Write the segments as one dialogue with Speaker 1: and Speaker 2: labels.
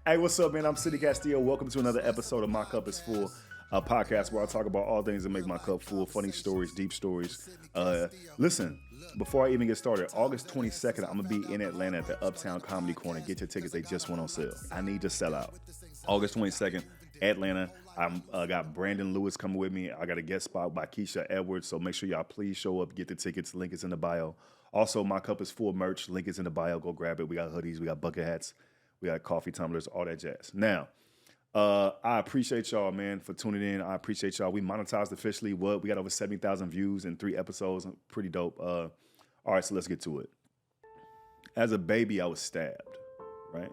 Speaker 1: Hey, what's up, man? I'm Sydney Castillo. Welcome to another episode of My Cup is Full, a podcast where I talk about all things that make my cup full, funny stories, deep stories. Listen, before I even get started, August 22nd, I'm going to be in Atlanta at the Uptown Comedy Corner. Get your tickets. They just went on sale. I need to sell out. August 22nd, Atlanta. I got Brandon Lewis coming with me. I got a guest spot by Keisha Edwards, so make sure y'all please show up, get the tickets. Link is in the bio. Also, My Cup is Full merch. Link is in the bio. Go grab it. We got hoodies. We got bucket hats. We got coffee tumblers, all that jazz. Now, I appreciate y'all, man, for tuning in. I appreciate y'all. We monetized officially. We got over 70,000 views in 3 episodes. Pretty dope. All right, so let's get to it. As a baby, I was stabbed, right?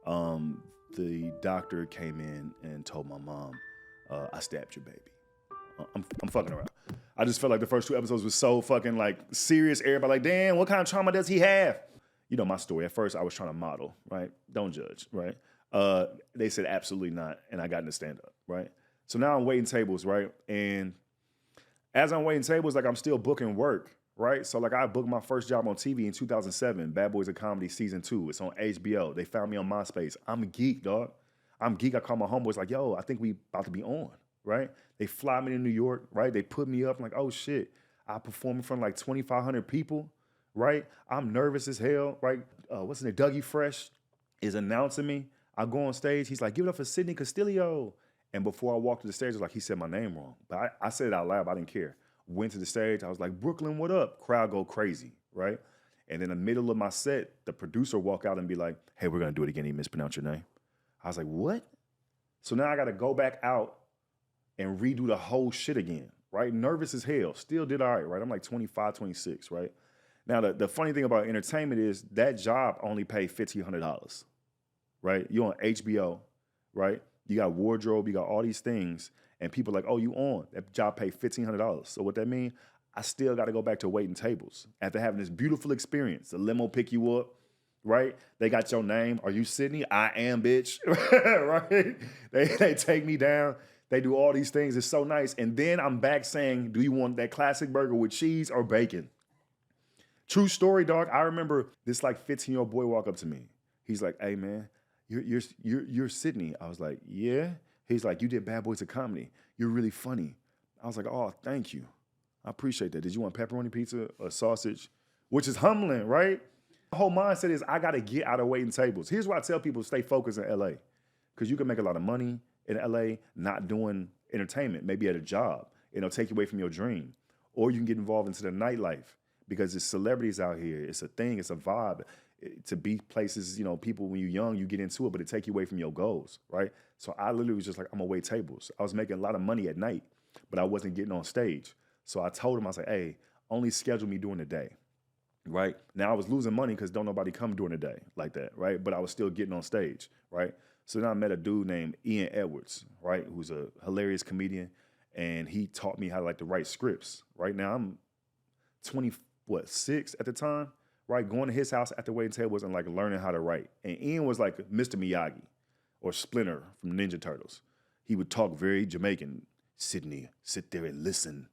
Speaker 1: The doctor came in and told my mom, I stabbed your baby. I'm fucking around. I just felt like the first 2 episodes was so fucking like serious. Everybody like, damn, what kind of trauma does he have? You know my story. At first, I was trying to model, right? Don't judge, right? They said absolutely not, and I got into stand-up, right? So now I'm waiting tables, right? And as I'm waiting tables, like I'm still booking work, right? So like I booked my first job on TV in 2007, Bad Boys of Comedy Season 2. It's on HBO. They found me on MySpace. I'm a geek, dog. I'm geek. I call my homeboys like, yo, I think we about to be on, right? They fly me to New York, right? They put me up. I'm like, oh shit. I perform in front of like 2,500 people. Right? I'm nervous as hell, right? What's his name? Dougie Fresh is announcing me. I go on stage. He's like, give it up for Sydney Castillo. And before I walked to the stage, I was like, he said my name wrong. But I said it out loud. I didn't care. Went to the stage. I was like, Brooklyn, what up? Crowd go crazy, right? And in the middle of my set, the producer walk out and be like, hey, we're going to do it again. He mispronounced your name. I was like, what? So now I got to go back out and redo the whole shit again, right? Nervous as hell. Still did all right? I'm like 25, 26, right? Now, the funny thing about entertainment is that job only paid $1,500, right? You're on HBO, right? You got wardrobe, you got all these things, and people are like, oh, you on. That job paid $1,500. So what that means, I still got to go back to waiting tables after having this beautiful experience. The limo pick you up, right? They got your name. Are you Sydney? I am, bitch, right? They take me down. They do all these things. It's so nice. And then I'm back saying, do you want that classic burger with cheese or bacon? True story, dog. I remember this like 15-year-old boy walk up to me. He's like, hey man, you're Sydney. I was like, yeah. He's like, you did Bad Boys of Comedy. You're really funny. I was like, oh, thank you. I appreciate that. Did you want pepperoni pizza or sausage? Which is humbling, right? My whole mindset is I gotta get out of waiting tables. Here's why I tell people stay focused in LA. Because you can make a lot of money in LA not doing entertainment, maybe at a job. It'll take you away from your dream. Or you can get involved into the nightlife. Because there's celebrities out here. It's a thing. It's a vibe. To be places, you know, people, when you're young, you get into it, but it take you away from your goals, right? So I literally was just like, I'm going to wait tables. I was making a lot of money at night, but I wasn't getting on stage. So I told him, I was like, hey, only schedule me during the day, right? Now, I was losing money because don't nobody come during the day like that, right? But I was still getting on stage, right? So then I met a dude named Ian Edwards, right, who's a hilarious comedian, and he taught me how to write scripts. Right now, I'm 6 at the time, right? Going to his house at the waiting tables and learning how to write. And Ian was like Mr. Miyagi or Splinter from Ninja Turtles. He would talk very Jamaican. Sydney, sit there and listen,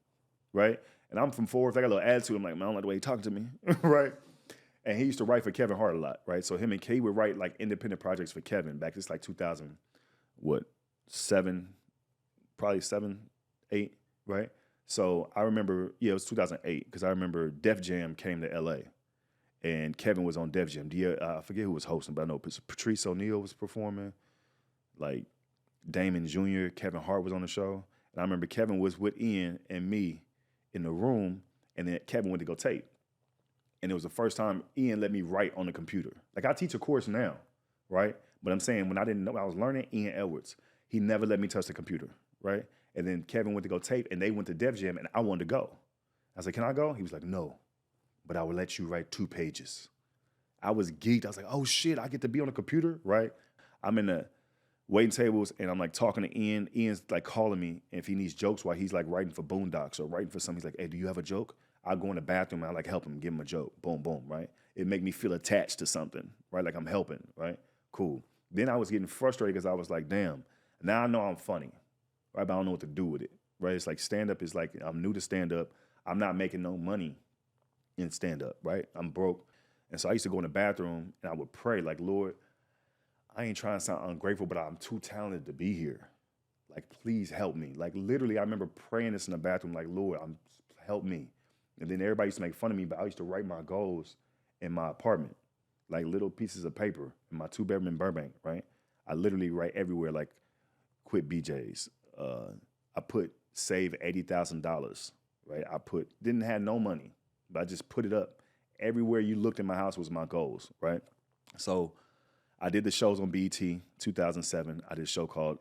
Speaker 1: right? And I'm from Fort Worth. I got a little attitude. I'm like, man, I don't like the way he talking to me, right? And he used to write for Kevin Hart a lot, right? So him and Kay would write independent projects for Kevin back. It's 2007, probably 7, 8, right? So I remember, it was 2008, because I remember Def Jam came to LA, and Kevin was on Def Jam. I forget who was hosting, but I know Patrice O'Neal was performing, like Damon Jr., Kevin Hart was on the show. And I remember Kevin was with Ian and me in the room, and then Kevin went to go tape. And it was the first time Ian let me write on the computer. Like, I teach a course now, right? But I'm saying when I didn't know, I was learning Ian Edwards. He never let me touch the computer, right? And then Kevin went to go tape, and they went to Def Jam, and I wanted to go. I was like, can I go? He was like, no, but I will let you write 2 pages. I was geeked. I was like, oh, shit, I get to be on the computer, right? I'm in the waiting tables, and I'm talking to Ian. Ian's calling me if he needs jokes while he's writing for Boondocks or writing for something. He's like, hey, do you have a joke? I go in the bathroom, and I help him, give him a joke. Boom, boom, right? It make me feel attached to something, right? Like I'm helping, right? Cool. Then I was getting frustrated because I was like, damn, now I know I'm funny. Right, but I don't know what to do with it, right? It's stand-up is I'm new to stand-up. I'm not making no money in stand-up, right? I'm broke. And so I used to go in the bathroom and I would pray Lord, I ain't trying to sound ungrateful, but I'm too talented to be here. Like, please help me. Like, literally, I remember praying this in the bathroom, like, Lord, help me. And then everybody used to make fun of me, but I used to write my goals in my apartment, like little pieces of paper in my 2 bedroom in Burbank, right? I literally write everywhere, like, quit BJ's. I put save $80,000, right? Didn't have no money, but I just put it up. Everywhere you looked in my house was my goals, right? So I did the shows on BET 2007. I did a show called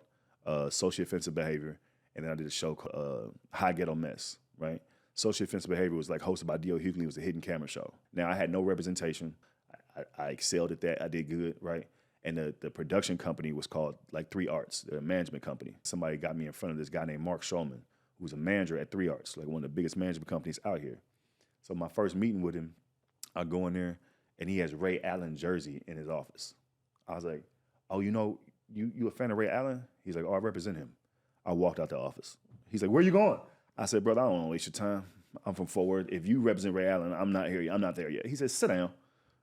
Speaker 1: Social Offensive Behavior, and then I did a show called High Ghetto Mess, right? Social Offensive Behavior was like hosted by D.O. Hughley. It was a hidden camera show. Now, I had no representation. I excelled at that. I did good, right? And the production company was called like 3 Arts, the management company. Somebody got me in front of this guy named Mark Shulman, who's a manager at 3 Arts, like one of the biggest management companies out here. So my first meeting with him, I go in there, and he has Ray Allen jersey in his office. I was like, oh, you a fan of Ray Allen? He's like, oh, I represent him. I walked out the office. He's like, where you going? I said, brother, I don't want to waste your time. I'm from Fort Worth. If you represent Ray Allen, I'm not here. I'm not there yet. He said, sit down,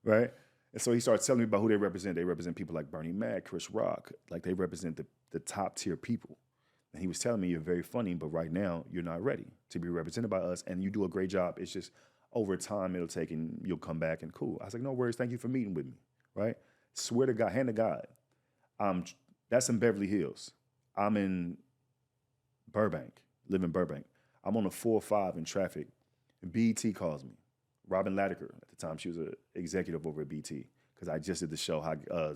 Speaker 1: right? And so he started telling me about who they represent. They represent people like Bernie Mac, Chris Rock. Like, they represent the top tier people. And he was telling me, you're very funny, but right now you're not ready to be represented by us, and you do a great job. It's just over time it'll take, and you'll come back and cool. I was like, no worries. Thank you for meeting with me, right? Swear to God, hand to God. That's in Beverly Hills. I'm in Burbank, live in Burbank. I'm on a 405 in traffic. BET calls me. Robin Latiker, at the time, she was an executive over at BET, because I just did the show,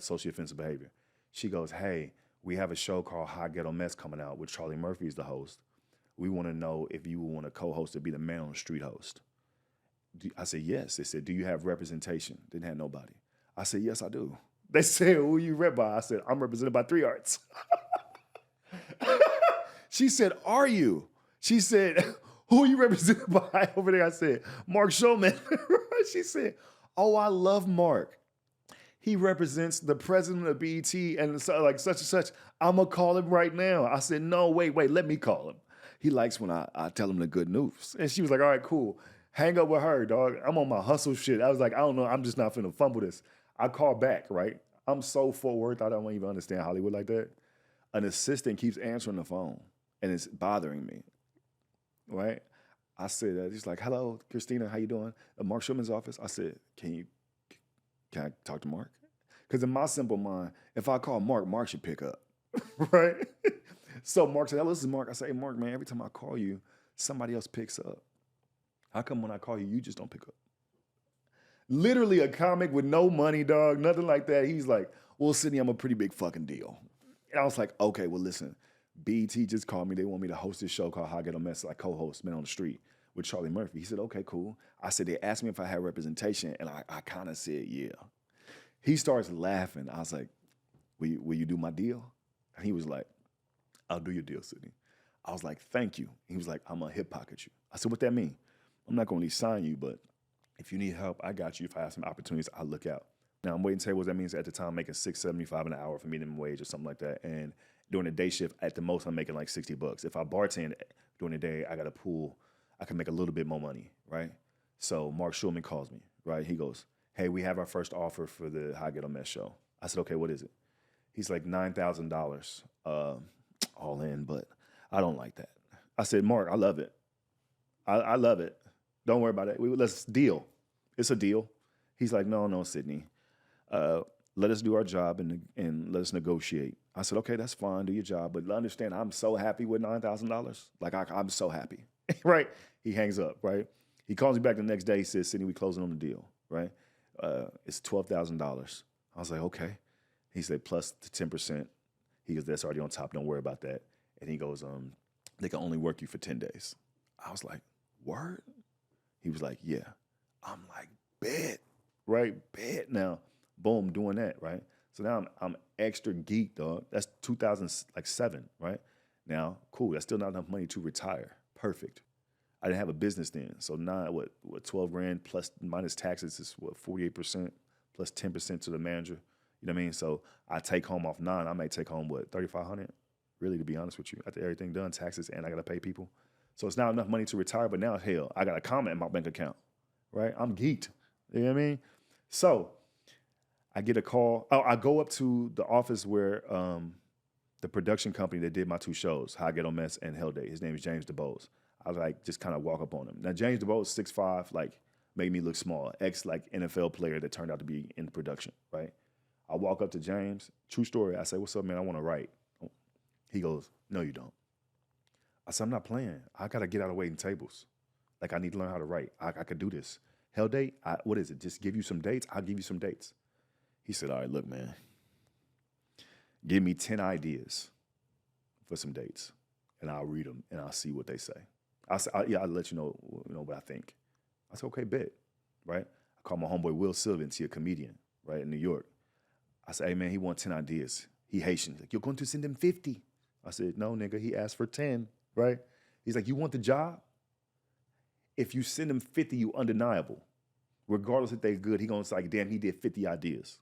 Speaker 1: Social Offensive Behavior. She goes, hey, we have a show called High Ghetto Mess coming out with Charlie Murphy as the host. We want to know if you want to co-host or be the man on the street host. I said, yes. They said, do you have representation? Didn't have nobody. I said, yes, I do. They said, who you rep by? I said, I'm represented by 3 Arts. She said, are you? She said, who are you represented by over there? I said, Mark Shulman. She said, oh, I love Mark. He represents the president of BET and so, like such and such. I'm going to call him right now. I said, no, wait, let me call him. He likes when I tell him the good news. And she was like, all right, cool. Hang up with her, dog. I'm on my hustle shit. I was like, I don't know. I'm just not finna fumble this. I call back, right? I'm so Fort Worth, I don't even understand Hollywood like that. An assistant keeps answering the phone, and it's bothering me, right? I said, he's like, hello, Christina, how you doing? Mark Shulman's office. I said, can I talk to Mark? Because in my simple mind, if I call Mark, Mark should pick up, right? So Mark said, hello, this is Mark. I said, hey, Mark, man, every time I call you, somebody else picks up. How come when I call you, you just don't pick up? Literally a comic with no money, dog, nothing like that. He's like, well, Sydney, I'm a pretty big fucking deal. And I was like, okay, well, listen, BET just called me. They want me to host this show called High Ghetto Mess, like co-host, Man on the Street, with Charlie Murphy. He said, okay, cool. I said, they asked me if I had representation, and I kind of said, yeah. He starts laughing. I was like, will you do my deal? And he was like, I'll do your deal, Sydney. I was like, thank you. He was like, I'm going to hip pocket you. I said, what that mean? I'm not going to sign you, but if you need help, I got you. If I have some opportunities, I'll look out. Now, I'm waiting to tell you what that means. At the time, making $6.75 an hour for minimum wage or something like that. And during the day shift, at the most, I'm making like $60. If I bartend during the day, I got a pool. I can make a little bit more money, right? So Mark Shulman calls me, right? He goes, hey, we have our first offer for the High Ghetto Mess show. I said, okay, what is it? He's like $9,000 all in, but I don't like that. I said, Mark, I love it. I love it. Don't worry about it. Let's deal. It's a deal. He's like, no, Sydney. Let us do our job and let us negotiate. I said, okay, that's fine. Do your job. But understand, I'm so happy with $9,000. Like, I'm so happy, right? He hangs up, right? He calls me back the next day. He says, Sydney, we closing on the deal, right? It's $12,000. I was like, okay. He said, plus the 10%. He goes, that's already on top. Don't worry about that. And he goes, they can only work you for 10 days. I was like, word? He was like, yeah. I'm like, bet, right? Bet. Now, boom, doing that, right? So now I'm extra geek, dog. That's 2007, right? Now, cool. That's still not enough money to retire. Perfect. I didn't have a business then. So now, what 12 grand plus minus taxes is what, 48% plus 10% to the manager. You know what I mean? So I take home off 9. I may take home, what, 3,500? Really, to be honest with you, after everything done, taxes, and I got to pay people. So it's not enough money to retire, but now, hell, I got a comment in my bank account, right? I'm geeked. You know what I mean? So I get a call. Oh, I go up to the office where the production company that did my 2 shows, High Ghetto Mess and Hell Day. His name is James DeBose. I was like, just kind of walk up on him. Now, James DeBose, 6'5", like, made me look small. Like NFL player that turned out to be in production, right? I walk up to James, true story. I say, what's up, man? I want to write. He goes, no, you don't. I said, I'm not playing. I got to get out of waiting tables. Like, I need to learn how to write. I could do this. Hell Day, what is it? Just give you some dates? I'll give you some dates. He said, all right, look, man. Give me 10 ideas for some dates, and I'll read them, and I'll see what they say. I'll let you know what I think. I said, okay, bet, right? I called my homeboy Will Sylvans, he a comedian, right, in New York. I said, hey, man, he wants 10 ideas. He Haitian. He's like, you're going to send him 50. I said, no, nigga, he asked for 10, right? He's like, you want the job? If you send him 50, you undeniable. Regardless if they're good, he gonna say, like, damn, he did 50 ideas.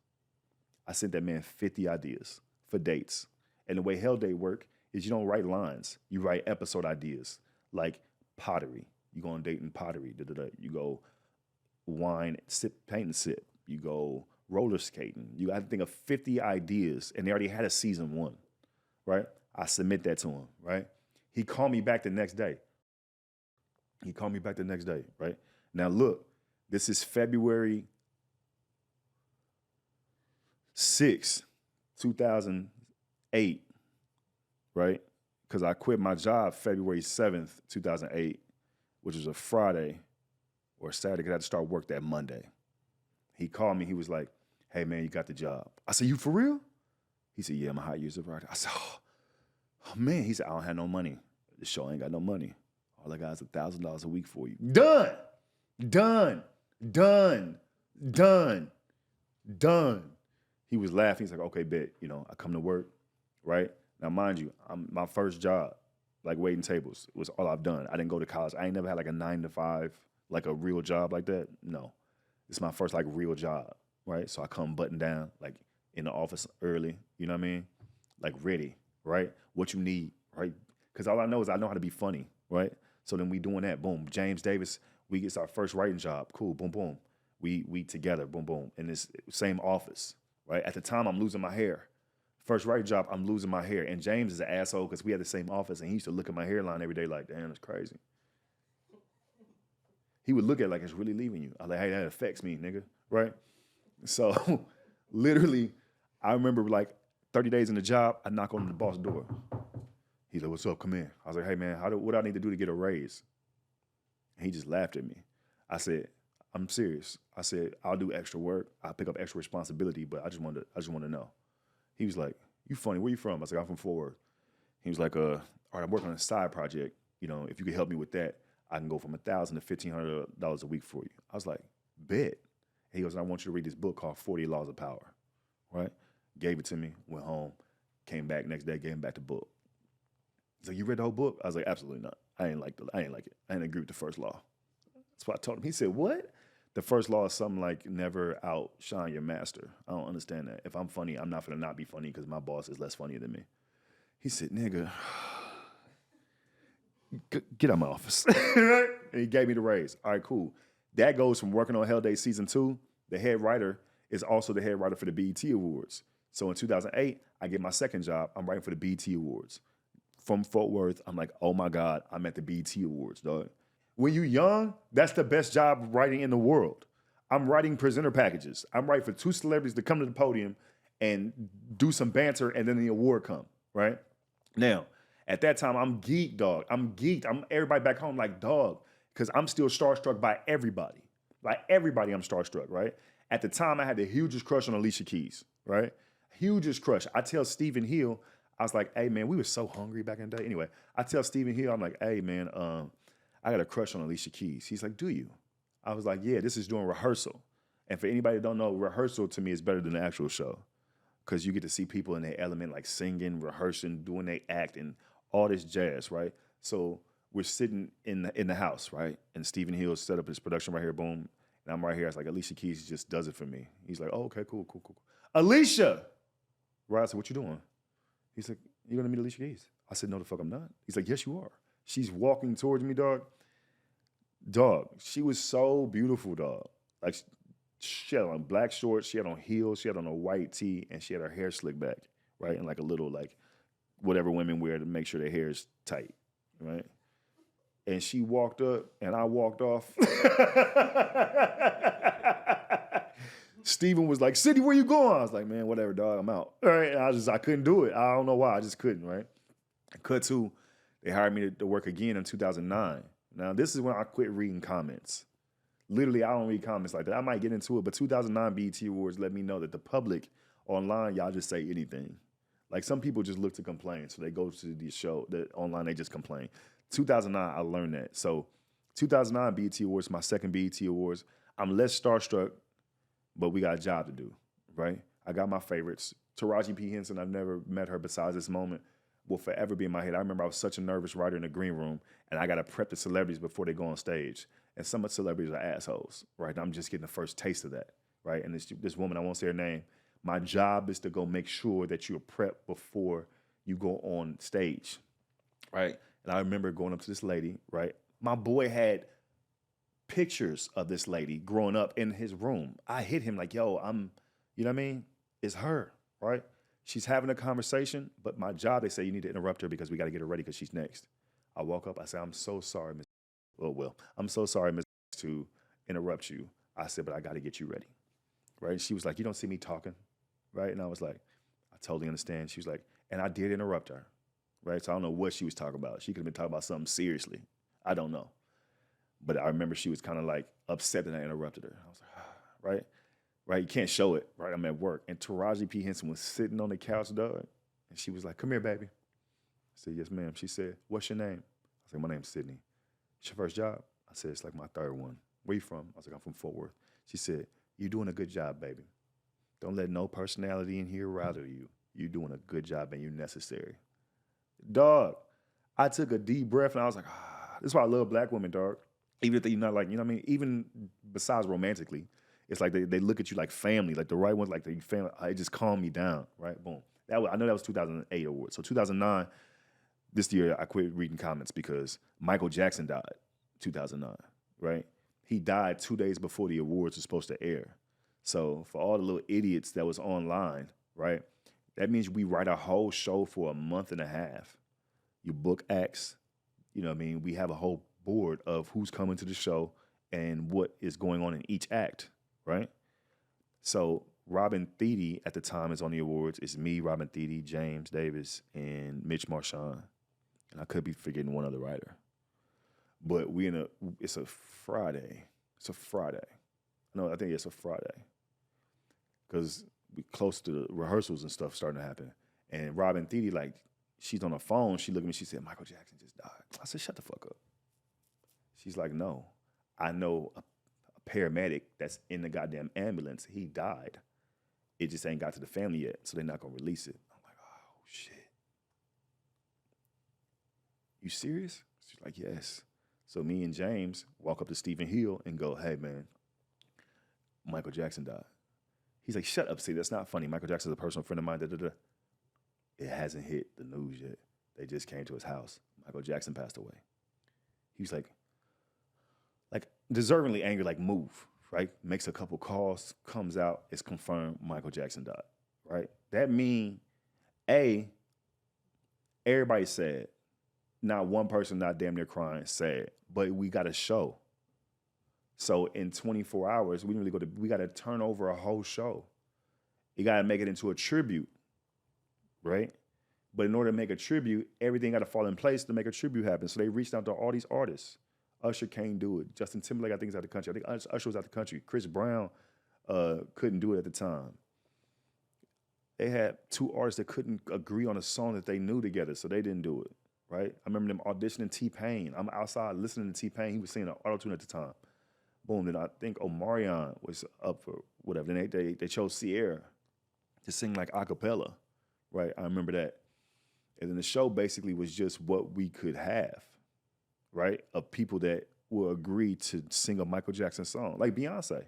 Speaker 1: I sent that man 50 ideas for dates. And the way Hell Day work is you don't write lines. You write episode ideas, like pottery. You go on date in pottery. You go wine, sip, paint and sip. You go roller skating. You got to think of 50 ideas, and they already had a season 1, right? I submit that to him, right? He called me back the next day. Right? Now, look, this is February 6, 2008, right? Because I quit my job February 7th, 2008, which was a Friday or a Saturday, because I had to start work that Monday. He called me. He was like, hey, man, you got the job. I said, you for real? He said, yeah, I'm a high user writer. I said, oh, man. He said, I don't have no money. The show ain't got no money. All I got is $1,000 a week for you. Done. He was laughing. He's like, okay, bet. I come to work, right? Now, mind you, my first job, like waiting tables, was all I've done. I didn't go to college. I ain't never had like a 9 to 5, like a real job like that. No. It's my first like real job, right? So I come button down, like in the office early, you know what I mean? Like ready, right? What you need, right? Because all I know is I know how to be funny, right? So then we doing that, boom. James Davis, we get our first writing job, cool, boom, boom. We together, boom, boom, in this same office, right? At the time, I'm losing my hair. First writing job, I'm losing my hair. And James is an asshole because we had the same office, and he used to look at my hairline every day like, damn, that's crazy. He would look at it like, it's really leaving you. I was like, hey, that affects me, nigga, right? So literally, I remember like 30 days in the job, I knock on the boss door. He's like, what's up, come in. I was like, hey, man, what do I need to do to get a raise? And he just laughed at me. I said, I'm serious. I said, I'll do extra work. I'll pick up extra responsibility, but I just want to know. He was like, you funny, where you from? I was like, I'm from Fort Worth. He was like, all right, I'm working on a side project. If you could help me with that, I can go from $1,000 to $1,500 a week for you. I was like, bet. And he goes, I want you to read this book called 48 Laws of Power, right? Gave it to me, went home, came back next day, gave him back the book. He's like, you read the whole book? I was like, absolutely not. I ain't like it. I didn't agree with the first law. That's what I told him. He said, what? The first law is something like never outshine your master. I don't understand that. If I'm funny, I'm not going to not be funny because my boss is less funny than me. He said, nigga, get out of my office. And he gave me the raise. All right, cool. That goes from working on Hell Day Season 2. The head writer is also the head writer for the BET Awards. So in 2008, I get my second job. I'm writing for the BET Awards. From Fort Worth, I'm like, oh my God, I'm at the BET Awards, dog. When you're young, that's the best job writing in the world. I'm writing presenter packages. I'm writing for 2 celebrities to come to the podium and do some banter, and then the award come, right? Now, at that time, I'm geeked, dog. I'm geeked. I'm everybody back home like, dog, because I'm still starstruck by everybody. By everybody, I'm starstruck, right? At the time, I had the hugest crush on Alicia Keys, right? Hugest crush. I tell Stephen Hill, I was like, hey, man, we were so hungry back in the day. Anyway, I tell Stephen Hill, I'm like, hey, man, I got a crush on Alicia Keys. He's like, do you? I was like, yeah, this is during rehearsal. And for anybody that don't know, rehearsal to me is better than the actual show because you get to see people in their element, like singing, rehearsing, doing their act, and all this jazz, right? So we're sitting in the house, right? And Stephen Hill set up his production right here, boom. And I'm right here. I was like, Alicia Keys just does it for me. He's like, oh, okay, cool. Alicia! Right, I said, what you doing? He's like, you gonna meet Alicia Keys? I said, no, the fuck I'm not. He's like, yes, you are. She's walking towards me, dog. Dog, she was so beautiful, dog. Like, She had on black shorts, she had on heels, she had on a white tee, and she had her hair slicked back, right? And like a little like whatever women wear to make sure their hair is tight, right? And she walked up, and I walked off. Steven was like, Sydney, where you going? I was like, man, whatever, dog, I'm out. All right, and I couldn't do it. I don't know why, I just couldn't, right? Cut to, they hired me to work again in 2009. Now, this is when I quit reading comments. Literally, I don't read comments like that. I might get into it, but 2009 BET Awards let me know that the public online, y'all just say anything. Like some people just look to complain, so they go to the show that online they just complain. 2009, I learned that. So 2009 BET Awards, my second BET Awards. I'm less starstruck, but we got a job to do, right? I got my favorites. Taraji P. Henson, I've never met her besides this moment, will forever be in my head. I remember I was such a nervous writer in the green room, and I got to prep the celebrities before they go on stage. And some of the celebrities are assholes, right? I'm just getting the first taste of that, right? And this woman, I won't say her name, my job is to go make sure that you're prepped before you go on stage, right? And I remember going up to this lady, right? My boy had pictures of this lady growing up in his room. I hit him like, yo, you know what I mean? It's her, right? She's having a conversation, but my job, they say you need to interrupt her because we got to get her ready because she's next. I walk up, I say, I'm so sorry, Miss. I'm so sorry, Miss, to interrupt you. I said, but I got to get you ready, right? She was like, you don't see me talking, right? And I was like, I totally understand. She was like, and I did interrupt her, right? So I don't know what she was talking about. She could have been talking about something seriously. I don't know. But I remember she was kind of like upset that I interrupted her. I was like, right? Right, you can't show it, right? I'm at work. And Taraji P. Henson was sitting on the couch, dog, and she was like, come here, baby. I said, yes, ma'am. She said, what's your name? I said, my name's Sydney. It's your first job? I said, it's like my third one. Where you from? I was like, I'm from Fort Worth. She said, you're doing a good job, baby. Don't let no personality in here rattle you. You're doing a good job and you're necessary. Dog, I took a deep breath and I was like, this is why I love black women, dog. Even if they're not like, you know what I mean? Even besides romantically, it's like they look at you like family, like the right ones, like the family. It just calmed me down, right? Boom. I know that was 2008 award. So 2009, this year I quit reading comments because Michael Jackson died 2009, right? He died 2 days before the awards were supposed to air. So for all the little idiots that was online, right? That means we write a whole show for a month and a half. You book acts, you know what I mean? We have a whole board of who's coming to the show and what is going on in each act, right? So Robin Thede at the time is on the awards. It's me, Robin Thede, James Davis, and Mitch Marchand. And I could be forgetting one other writer. But it's a Friday. It's a Friday. No, I think it's a Friday. Because we close to the rehearsals and stuff starting to happen. And Robin Thede, like, she's on the phone. She looked at me, she said, Michael Jackson just died. I said, shut the fuck up. She's like, no, I know a paramedic that's in the goddamn ambulance. He died. It just ain't got to the family yet, so they're not going to release it. I'm like, oh, shit. You serious? She's like, yes. So me and James walk up to Stephen Hill and go, hey, man, Michael Jackson died. He's like, shut up, see, that's not funny. Michael Jackson's a personal friend of mine. Da-da-da. It hasn't hit the news yet. They just came to his house. Michael Jackson passed away. He was like deservingly angry, like move, right? Makes a couple calls, comes out, it's confirmed Michael Jackson died, right? That mean, everybody's sad. Not one person not damn near crying, sad. But we got a show. So in 24 hours, we got to turn over a whole show. You got to make it into a tribute, right? But in order to make a tribute, everything got to fall in place to make a tribute happen. So they reached out to all these artists. Usher can't do it. Justin Timberlake, I think, is out the country. I think Usher was out the country. Chris Brown couldn't do it at the time. They had two artists that couldn't agree on a song that they knew together, so they didn't do it, right? I remember them auditioning T-Pain. I'm outside listening to T-Pain. He was singing an auto-tune at the time. Boom, then I think Omarion was up for whatever. Then they chose Sierra to sing like a cappella, right? I remember that. And then the show basically was just what we could have, right? Of people that will agree to sing a Michael Jackson song. Like Beyonce.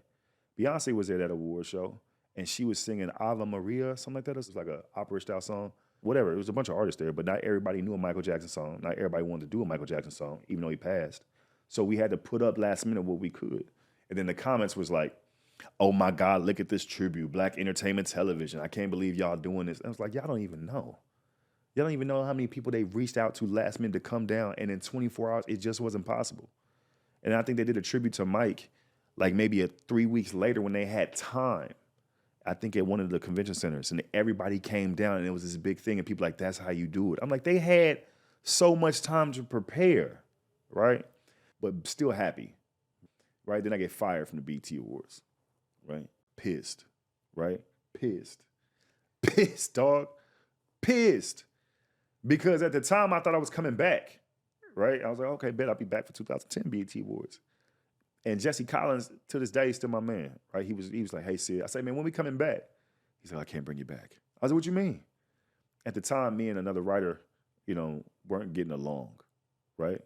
Speaker 1: Beyonce was at that award show, and she was singing Ave Maria, something like that. It was like an opera-style song. Whatever. It was a bunch of artists there, but not everybody knew a Michael Jackson song. Not everybody wanted to do a Michael Jackson song, even though he passed. So we had to put up last minute what we could. And then the comments was like, Oh my God, look at this tribute, Black Entertainment Television. I can't believe y'all doing this. I was like, y'all don't even know. Y'all don't even know how many people they reached out to last minute to come down, and in 24 hours, it just wasn't possible. And I think they did a tribute to Mike, like maybe 3 weeks later when they had time. I think at one of the convention centers, and everybody came down, and it was this big thing, and people like, that's how you do it. I'm like, they had so much time to prepare, right? But still happy, right? Then I get fired from the BT Awards, right? Pissed, right? Pissed, dog. Pissed. Because at the time, I thought I was coming back, right? I was like, okay, bet I'll be back for 2010 BET Awards. And Jesse Collins, to this day, is still my man, right? He was like, hey, Sid. I said, man, when we coming back? He's like, I can't bring you back. I was like, what you mean? At the time, me and another writer, weren't getting along, right?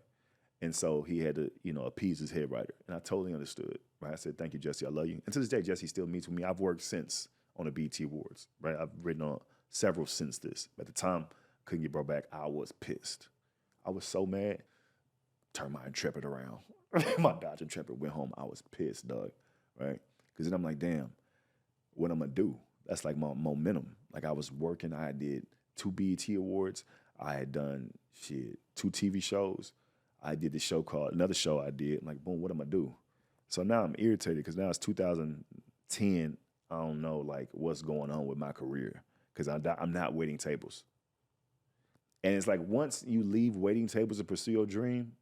Speaker 1: And so he had to, appease his head writer. And I totally understood, right? I said, thank you, Jesse. I love you. And to this day, Jesse still meets with me. I've worked since on the BET Awards, right? I've written on several since this. At the time, couldn't get brought back. I was pissed. I was so mad. Turned my Intrepid around. My Dodge Intrepid went home. I was pissed, dog, right? Because then I'm like, damn, what I'm going to do? That's like my momentum. Like I was working. I did 2 BET Awards. I had done, 2 TV shows. I did this show called, another show I did. I'm like, boom, what am I going to do? So now I'm irritated because now it's 2010. I don't know, like, what's going on with my career because I'm not waiting tables. And it's like once you leave waiting tables to pursue your dream,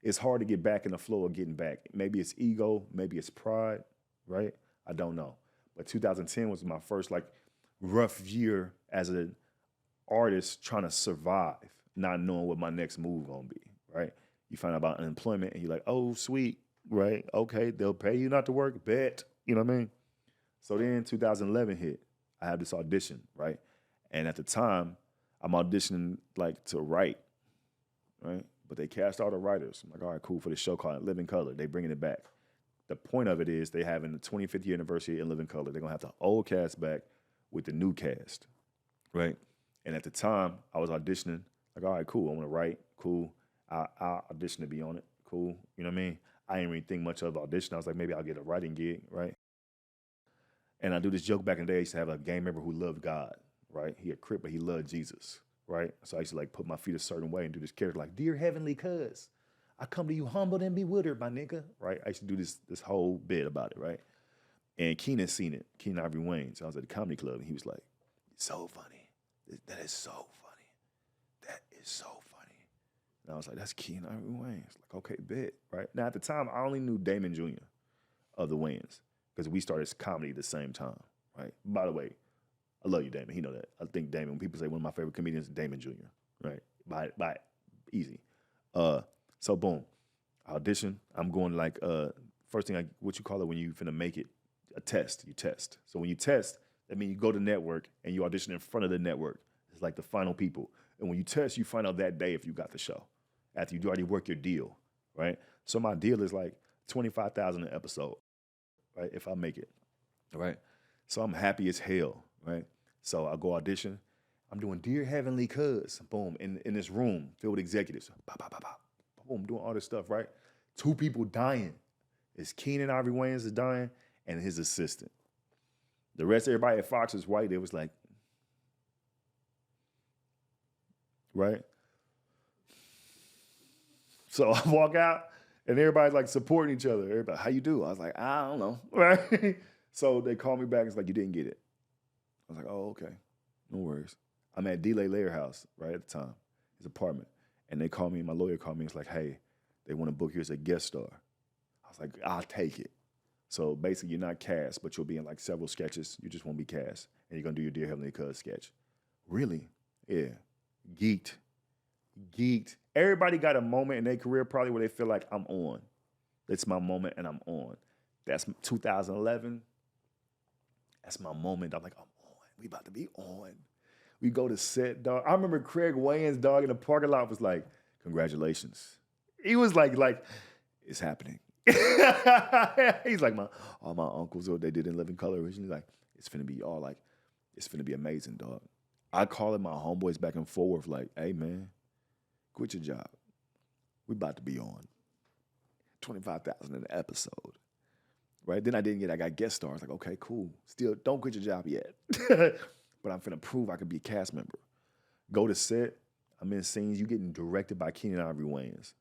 Speaker 1: it's hard to get back in the flow of getting back. Maybe it's ego, maybe it's pride, right? I don't know. But 2010 was my first like rough year as an artist trying to survive, not knowing what my next move gonna be, right? You find out about unemployment and you're like, oh, sweet, right? Okay, they'll pay you not to work, bet. You know what I mean? So then 2011 hit. I had this audition, right? And at the time, I'm auditioning like to write, right? But they cast all the writers. I'm like, all right, cool, for the show called Living Color. They bringing it back. The point of it is they having the 25th year anniversary in Living Color. They're going to have the old cast back with the new cast, right? And at the time, I was auditioning. Like, all right, cool, I want to write. Cool. I'll audition to be on it. Cool. You know what I mean? I didn't really think much of audition. I was like, maybe I'll get a writing gig, right? And I do this joke back in the day. I used to have a gang member who loved God, right? He a Crip, but he loved Jesus, right? So I used to like put my feet a certain way and do this character like, dear heavenly cuz, I come to you humbled and bewildered, my nigga, right? I used to do this whole bit about it, right? And Keenan seen it, Keenan Ivory Wayne. So I was at the comedy club and he was like, so funny. That is so funny. That is so funny. And I was like, that's Keenan Ivory Wayne. It's like, okay, bet, right? Now at the time, I only knew Damon Jr. of the Wayans because we started comedy at the same time, right? By the way, I love you, Damon. He know that. I think Damon, when people say one of my favorite comedians, Damon Jr., right? By easy. So boom, audition. I'm going like, first thing, what you call it when you finna make it? A test. You test. So when you test, that means you go to network and you audition in front of the network. It's like the final people. And when you test, you find out that day if you got the show. After you already work your deal, right? So my deal is like $25,000 an episode, right? If I make it, right? So I'm happy as hell, right? So I go audition. I'm doing Dear Heavenly Cuz, boom, in this room filled with executives. Bah, bah, bah, bah. Boom, doing all this stuff, right? 2 people dying. It's Keenan Ivory Wayans is dying and his assistant. The rest of everybody at Fox is white. They was like, right? So I walk out and everybody's like supporting each other. Everybody, how you do? I was like, I don't know, right? So they call me back. It's like, you didn't get it. I was like, oh, okay. No worries. I'm at D-Lay Layer House, right, at the time, his apartment. And they call me, my lawyer called me. It's like, hey, they want to book you as a guest star. I was like, I'll take it. So basically, you're not cast, but you'll be in like several sketches. You just won't be cast. And you're going to do your Dear Heavenly Cuz sketch. Really? Yeah. Geeked. Everybody got a moment in their career probably where they feel like I'm on. It's my moment and I'm on. That's 2011. That's my moment. I'm like, I'm on. We about to be on. We go to set, dog. I remember Craig Wayans, dog, in the parking lot was like, congratulations. He was like, it's happening. He's like, all my uncles, what they did in Living Color originally, like, it's finna be amazing, dog. I call it my homeboys back and forth, like, hey, man, quit your job. We about to be on. $25,000 an episode. right? Then I got guest stars. Like, okay, cool. Still, don't quit your job yet. But I'm finna prove I could be a cast member. Go to set. I'm in scenes. You getting directed by Keenan Ivory Wayans.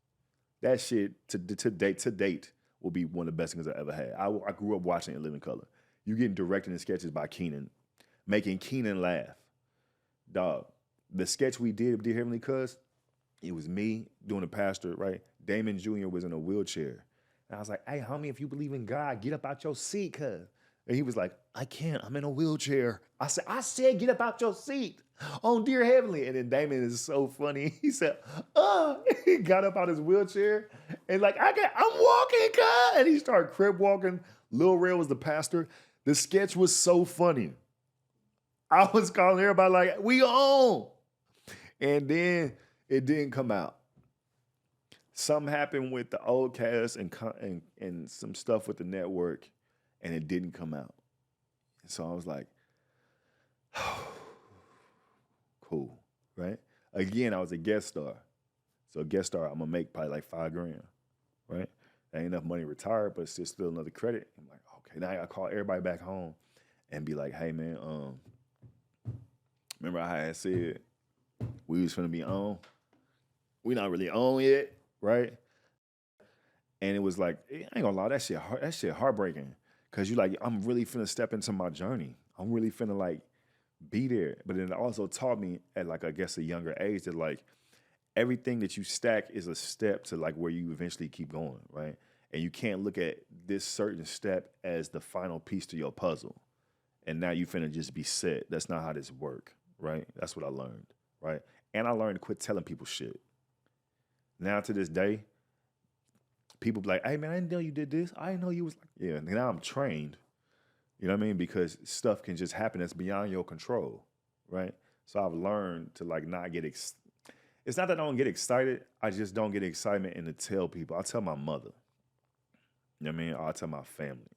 Speaker 1: That shit to date will be one of the best things I ever had. I grew up watching it in living color. You getting directed in sketches by Keenan, making Keenan laugh. Dog, the sketch we did of Dear Heavenly Cuz, it was me doing the pastor, right? Damon Jr. was in a wheelchair. And I was like, hey, homie, if you believe in God, get up out your seat, cuz. And he was like, I can't, I'm in a wheelchair. I said, get up out your seat on Dear Heavenly. And then Damon is so funny. He said, he got up out his wheelchair and like, I'm walking, cuz. And he started crib walking. Lil Rel was the pastor. The sketch was so funny. I was calling everybody like, we on. And then it didn't come out. Something happened with the old cast and some stuff with the network, and it didn't come out. So I was like, cool, right? Again, I was a guest star. So a guest star, I'm gonna make probably like $5,000, right? That ain't enough money to retire, but it's still another credit. I'm like, okay, now I gotta call everybody back home and be like, hey man, remember I had said we was finna be on? We not really on yet, right? And it was like, I ain't gonna lie, that shit heartbreaking. Cause you like, I'm really finna step into my journey. I'm really finna like be there. But then it also taught me at like, I guess a younger age that like everything that you stack is a step to like where you eventually keep going, right? And you can't look at this certain step as the final piece to your puzzle. And now you finna just be set. That's not how this work, right? That's what I learned, right? And I learned to quit telling people shit. Now to this day, people be like, hey man, I didn't know you did this. I didn't know you was like, yeah, now I'm trained. You know what I mean? Because stuff can just happen that's beyond your control, right? So I've learned to like not get, it's not that I don't get excited. I just don't get excitement and to tell people. I'll tell my mother. You know what I mean? Or I'll tell my family.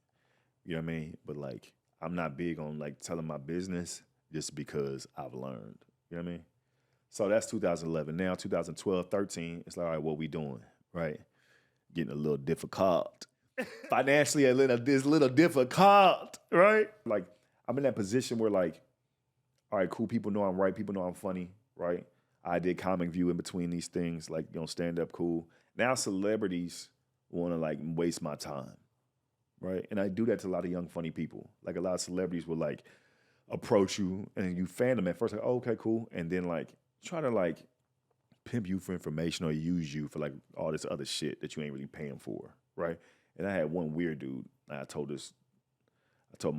Speaker 1: You know what I mean? But like, I'm not big on like telling my business just because I've learned. You know what I mean? So that's 2011. Now 2012, 13, it's like, all right, what we doing, right? Getting a little difficult. Financially, it's a little difficult, right? Like, I'm in that position where like, all right, cool, people know I'm right, people know I'm funny, right? I did Comic View in between these things, like, you know, stand up, cool. Now celebrities want to like waste my time, right? And I do that to a lot of young, funny people. Like a lot of celebrities will like approach you and you fan them at first, like, oh, okay, cool. And then like try to like pimp you for information or use you for like all this other shit that you ain't really paying for, right? And I had one weird dude. I told my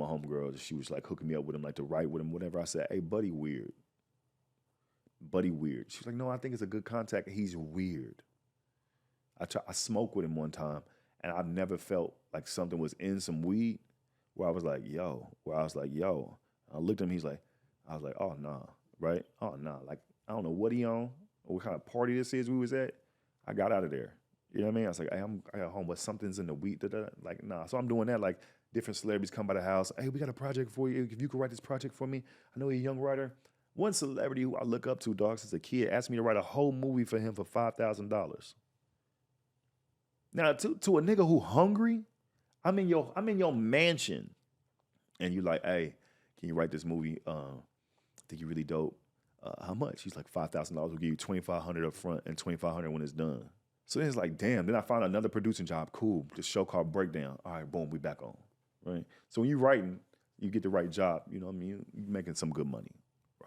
Speaker 1: homegirl that she was like hooking me up with him, like to write with him, whatever. I said, hey, buddy weird. Buddy weird. She was like, no, I think it's a good contact. He's weird. I smoked with him one time and I've never felt like something was in some weed where I was like, yo. I looked at him, I was like, oh, nah, right? Oh, nah. Like, I don't know what he on or what kind of party this is we was at. I got out of there. You know what I mean? I was like, hey, I got home, but something's in the weed. Like, nah. So I'm doing that. Like, different celebrities come by the house. Hey, we got a project for you. If you could write this project for me. I know you're a young writer. One celebrity who I look up to, dog, since a kid, asked me to write a whole movie for him for $5,000. Now, to a nigga who hungry, I'm in your mansion, and you like, hey, can you write this movie? I think you're really dope. How much? He's like $5,000. We'll give you $2,500 up front and $2,500 when it's done. So then it's like, damn. Then I found another producing job. Cool. This show called Breakdown. All right, boom, we back on. Right. So when you're writing, you get the right job. You know what I mean? You're making some good money.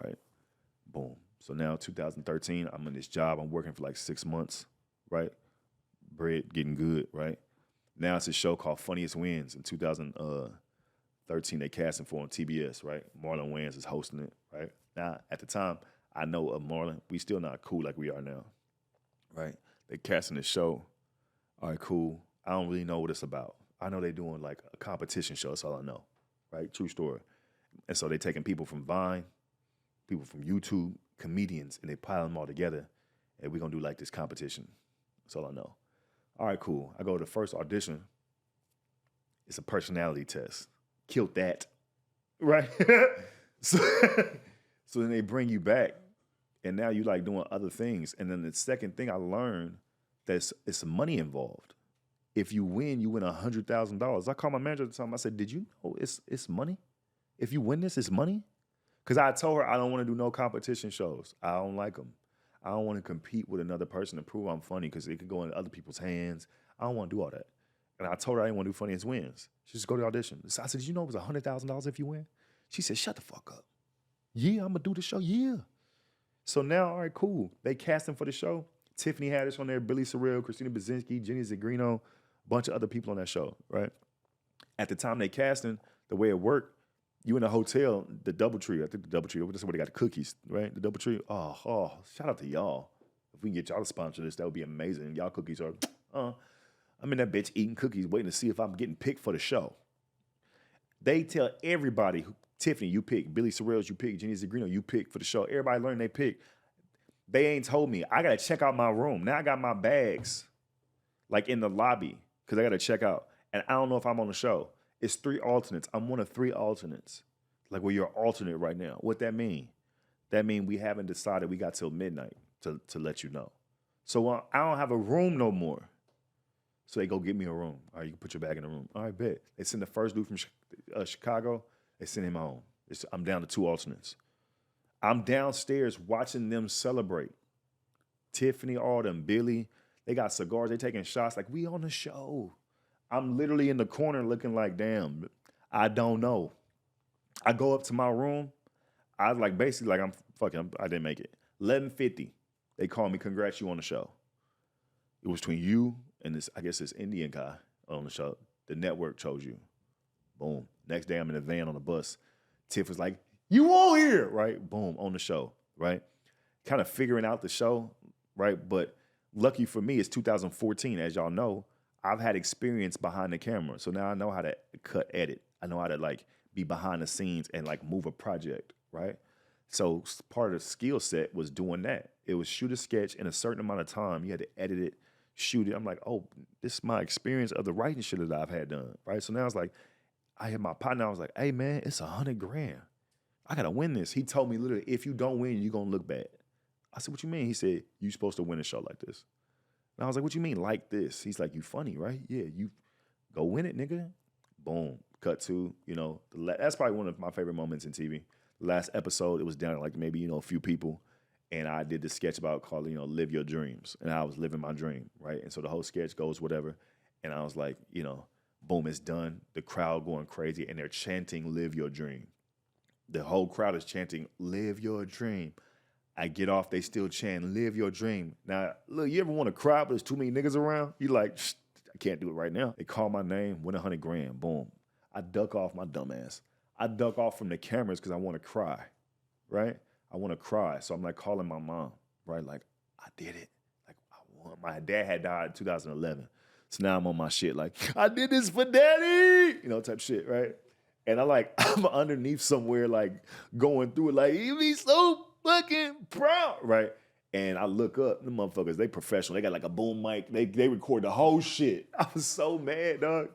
Speaker 1: Right. Boom. So now 2013, I'm in this job. I'm working for like 6 months. Right. Bread getting good. Right. Now it's a show called Funniest Wins. In 2013, they casting for on TBS. Right. Marlon Wayans is hosting it. Right. Now at the time, I know of Marlon. We still not cool like we are now. Right. They casting the show. All right, cool. I don't really know what it's about. I know they doing like a competition show. That's all I know, right? True story. And so they taking people from Vine, people from YouTube, comedians, and they piling them all together. And we're going to do like this competition. That's all I know. All right, cool. I go to the first audition. It's a personality test. Killed that, right? so then they bring you back. And now you like doing other things. And then the second thing I learned that it's money involved. If you win $100,000. I called my manager at the time. I said, did you know it's money? If you win this, it's money? Because I told her I don't want to do no competition shows. I don't like them. I don't want to compete with another person to prove I'm funny because it could go in other people's hands. I don't want to do all that. And I told her I didn't want to do funniest wins. She just go to the audition. So I said, did you know it was $100,000 if you win? She said, shut the fuck up. Yeah, I'm going to do the show. Yeah. So now, all right, cool. They casting for the show. Tiffany Haddish on there, Billy Sorrell, Christina Bazinski, Jenny Zagrino, a bunch of other people on that show, right? At the time they casting, the way it worked, you in a hotel, the Doubletree, I think the Doubletree, that's where they got the cookies, right? The Doubletree, oh, shout out to y'all. If we can get y'all to sponsor this, that would be amazing. Y'all cookies are, I'm in that bitch eating cookies, waiting to see if I'm getting picked for the show. They tell everybody, Tiffany, you pick. Billy Sorrells, you pick. Jenny Zagrino, you pick for the show. Everybody learned they pick. They ain't told me. I got to check out my room. Now I got my bags, like in the lobby, because I got to check out. And I don't know if I'm on the show. It's 3 alternates. I'm one of 3 alternates. Like, well, you're an alternate right now. What that mean? That mean we haven't decided. We got till midnight to let you know. So I don't have a room no more. So they go get me a room. All right, you can put your bag in the room. All right, bet. They send the first dude from Chicago. They send him home. I'm down to 2 alternates. I'm downstairs watching them celebrate. Tiffany, all them, Billy, they got cigars. They taking shots like, we on the show. I'm literally in the corner looking like, damn, I don't know. I go up to my room. I like basically like I didn't make it. 11:50. They call me, congrats, you on the show. It was between you and this Indian guy on the show. The network chose you. Boom. Next day I'm in a van on the bus. Tiff was like, you on here, right? Boom, on the show, right? Kind of figuring out the show, right? But lucky for me, it's 2014. As y'all know, I've had experience behind the camera. So now I know how to cut, edit. I know how to like be behind the scenes and like move a project, right? So part of the skill set was doing that. It was shoot a sketch in a certain amount of time. You had to edit it, shoot it. I'm like, oh, this is my experience of the writing shit that I've had done, right? So now it's like, I hit my partner. I was like, hey, man, it's $100,000. I got to win this. He told me literally, if you don't win, you're going to look bad. I said, what you mean? He said, you supposed to win a show like this. And I was like, what you mean like this? He's like, you funny, right? Yeah, you go win it, nigga. Boom. Cut to, that's probably one of my favorite moments in TV. The last episode, it was down to like maybe, a few people. And I did this sketch about called, live your dreams. And I was living my dream, right? And so the whole sketch goes whatever. And I was like, boom, it's done. The crowd going crazy. And they're chanting, live your dream. The whole crowd is chanting, live your dream. I get off, they still chant, live your dream. Now, look, you ever want to cry, but there's too many niggas around? You like, I can't do it right now. They call my name, win $100,000, boom. I duck off, my dumb ass. I duck off from the cameras because I want to cry, right? I want to cry. So I'm like calling my mom, right? Like, I did it. Like, I won. My dad had died in 2011. So now I'm on my shit like, I did this for daddy, type shit, right? And I'm underneath somewhere, like, going through it, like, he be so fucking proud, right? And I look up, the motherfuckers, they professional. They got, like, a boom mic. They record the whole shit. I was so mad, dog.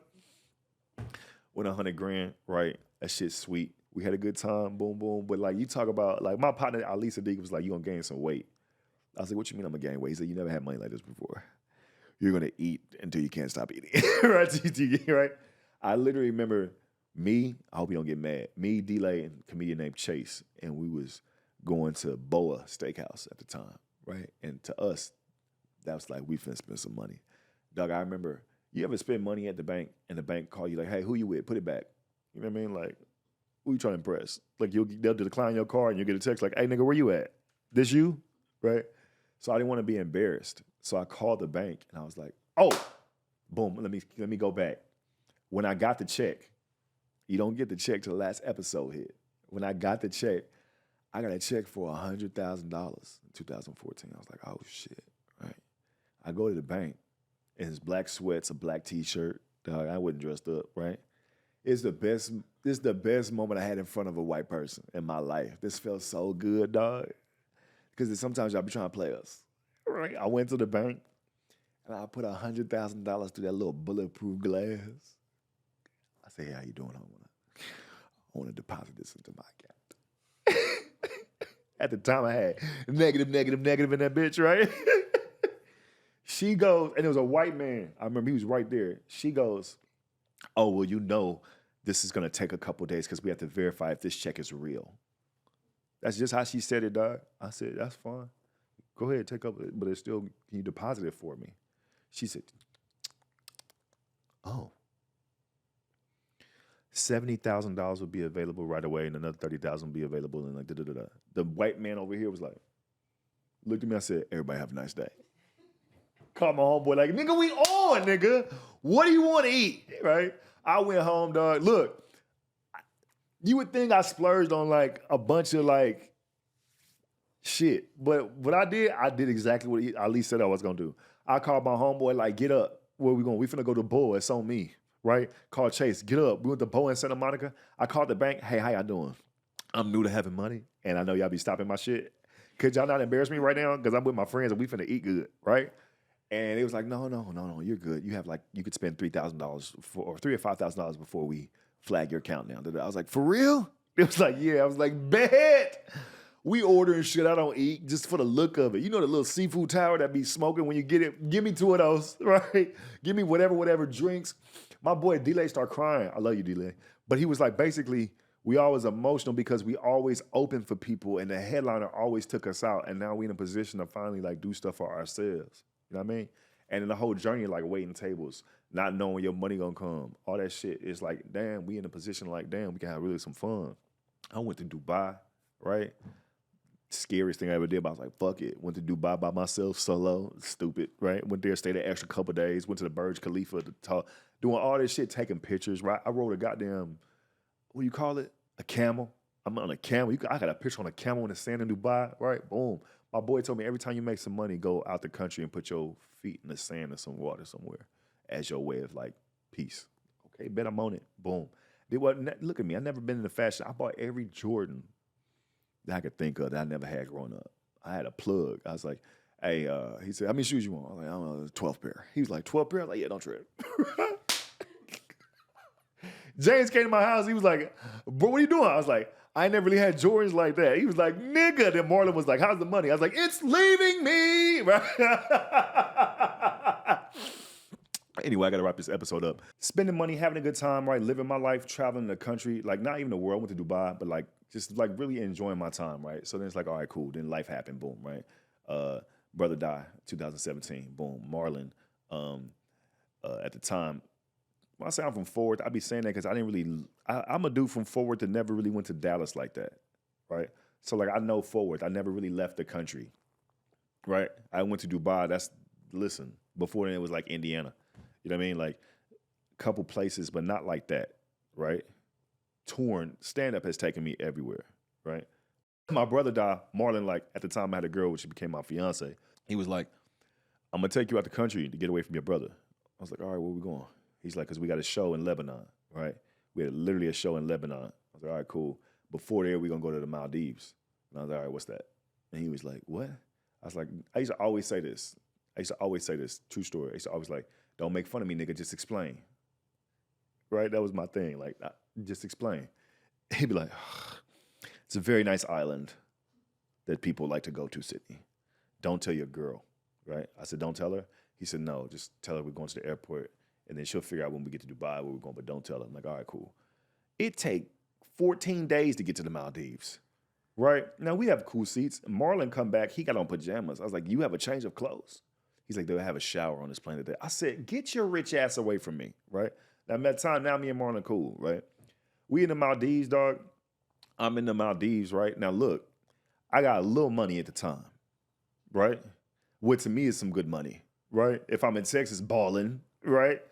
Speaker 1: Win $100,000, right? That shit's sweet. We had a good time, boom, boom. But, like, you talk about, like, my partner, Ali Sadiq, was like, you gonna gain some weight. I was like, what you mean I'm gonna gain weight? He said, you never had money like this before. You're gonna eat until you can't stop eating, right? I literally remember me, I hope you don't get mad, me, D-Lay, and a comedian named Chase, and we was going to Boa Steakhouse at the time, right? And to us, that was like, we finna spend some money. Doug, I remember, you ever spend money at the bank, and the bank call you like, hey, who you with? Put it back. You know what I mean? Like, who you trying to impress? Like, they'll decline your card, and you'll get a text like, hey, nigga, where you at? This you? Right? So I didn't want to be embarrassed. So I called the bank, and I was like, oh, boom, let me go back. When I got the check, you don't get the check till the last episode hit. When I got the check, I got a check for $100,000 in 2014. I was like, oh, shit, right? I go to the bank, and it's black sweats, a black T-shirt. Dog, I wasn't dressed up, right? It's the best moment I had in front of a white person in my life. This felt so good, dog. Because sometimes y'all be trying to play us, right? I went to the bank, and I put $100,000 through that little bulletproof glass. I say, hey, how you doing? I want to deposit this into my account. At the time, I had negative in that bitch, right? She goes, and it was a white man. I remember he was right there. She goes, oh, well, this is going to take a couple days because we have to verify if this check is real. That's just how she said it, dog. I said, that's fine. Go ahead, take up, but it's still, can you deposit it for me? She said, oh, $70,000 will be available right away, and another $30,000 will be available, and like da-da-da-da. The white man over here was like, looked at me, I said, everybody have a nice day. Called my homeboy like, nigga, we on, nigga. What do you want to eat, right? I went home, dog. Look, you would think I splurged on like a bunch of like shit, but what I did exactly what Ali said I was gonna do. I called my homeboy like, get up. Where we going? We finna go to Bo. It's on me, right? Called Chase, get up. We went to Bo in Santa Monica. I called the bank. Hey, how y'all doing? I'm new to having money, and I know y'all be stopping my shit. Could y'all not embarrass me right now? Because I'm with my friends and we finna eat good, right? And it was like, no, you're good. You have like, you could spend $3,000 or $3,000 or $5,000 before we flag your account now. I was like, for real? It was like, yeah. I was like, bet. We ordering shit I don't eat just for the look of it. You know the little seafood tower that be smoking when you get it? Give me 2 of those, right? Give me whatever drinks. My boy D-Lay started crying. I love you, D-Lay. But he was like, basically, we always emotional because we always open for people and the headliner always took us out. And now we in a position to finally like do stuff for ourselves. You know what I mean? And in the whole journey, like waiting tables, not knowing when your money gonna come, all that shit. It's like, damn, we in a position like, damn, we can have really some fun. I went to Dubai, right? Scariest thing I ever did, but I was like, fuck it. Went to Dubai by myself, solo, stupid, right? Went there, stayed an extra couple days, went to the Burj Khalifa to talk, doing all this shit, taking pictures, right? I rode a goddamn, what do you call it? A camel. I'm on a camel. I got a picture on a camel in the sand in Dubai, right? Boom. My boy told me every time you make some money, go out the country and put your feet in the sand or some water somewhere as your way of like peace. Okay, bet I'm on it. Boom. Look at me. I never been into fashion. I bought every Jordan that I could think of that I never had growing up. I had a plug. I was like, hey, he said, how many shoes you want? I was like, I don't know, 12 pair. He was like, 12 pair? I was like, yeah, don't trip. James came to my house. He was like, bro, what are you doing? I was like, I ain't never really had Jordans like that. He was like, nigga. Then Marlon was like, how's the money? I was like, it's leaving me. Anyway, I got to wrap this episode up. Spending money, having a good time, right? Living my life, traveling the country, like not even the world. I went to Dubai, but like just like really enjoying my time, right? So then it's like, all right, cool. Then life happened, boom, right? Brother died, 2017, boom. Marlon, at the time, when I say I'm from Forward, I be saying that because I didn't really, I'm a dude from Forward that never really went to Dallas like that, right? So like I know Forward, I never really left the country, right? I went to Dubai, listen, before then it was like Indiana, you know what I mean? Like a couple places, but not like that, right? Touring, stand-up has taken me everywhere, right? My brother died, Marlon, like at the time I had a girl, which became my fiance. He was like, I'm gonna take you out the country to get away from your brother. I was like, all right, where we going? He's like, because we got a show in Lebanon, right? We had literally a show in Lebanon. I was like, all right, cool. Before there, we're going to go to the Maldives. And I was like, all right, what's that? And he was like, what? I was like, I used to always say this. True story. I used to always like, don't make fun of me, nigga, just explain. Right? That was my thing. Like, just explain. He'd be like, it's a very nice island that people like to go to, Sydney. Don't tell your girl, right? I said, don't tell her. He said, no, just tell her we're going to the airport. And then she'll figure out when we get to Dubai where we're going, but don't tell her. I'm like, all right, cool. It take 14 days to get to the Maldives, right? Now, we have cool seats. Marlon come back. He got on pajamas. I was like, you have a change of clothes? He's like, they'll have a shower on this plane today. I said, get your rich ass away from me, right? Now, at time, now me and Marlon cool, right? We in the Maldives, dog. I'm in the Maldives, right? Now, look, I got a little money at the time, right? What to me is some good money, right? If I'm in Texas balling, right?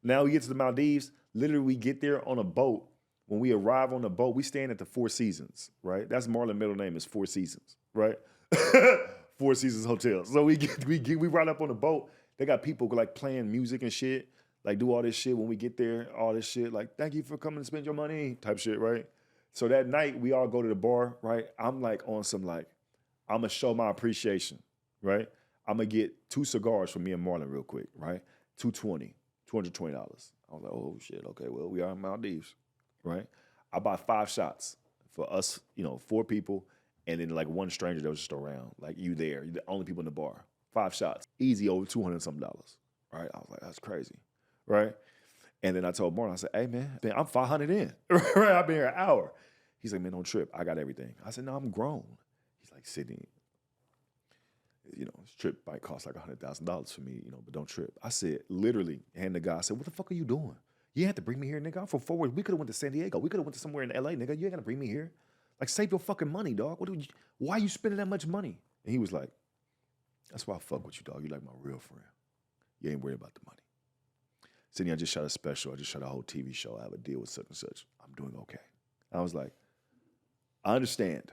Speaker 1: Now we get to the Maldives. Literally, we get there on a boat. When we arrive on the boat, we staying at the Four Seasons, right? That's Marlon's middle name is Four Seasons, right? Four Seasons Hotel. So we ride up on the boat. They got people like playing music and shit, like do all this shit when we get there, all this shit, like thank you for coming to spend your money type shit, right? So that night we all go to the bar, right? I'm like on some like, I'm gonna show my appreciation, right? I'm gonna get 2 cigars for me and Marlon real quick, right? $220. I was like, oh shit, okay, well, we are in Maldives, right? I bought 5 shots for us, 4 people, and then like one stranger that was just around. Like you there, you're the only people in the bar. 5 shots. Easy over $200 something, right? I was like, that's crazy, right? And then I told Marlon, I said, hey, man, I'm 500 in, right? I've been here an hour. He's like, man, don't trip. I got everything. I said, no, I'm grown. He's like, Sydney, this trip might cost like $100,000 for me, but don't trip. I said, literally, and the guy said, what the fuck are you doing? You ain't have to bring me here, nigga. I'm from Fort Worth. We could have went to San Diego. We could have went to somewhere in LA, nigga. You ain't got to bring me here. Like, save your fucking money, dog. Why are you spending that much money? And he was like, that's why I fuck with you, dog. You like my real friend. You ain't worried about the money. Sydney, I just shot a special. I just shot a whole TV show. I have a deal with such and such. I'm doing okay. I was like, I understand,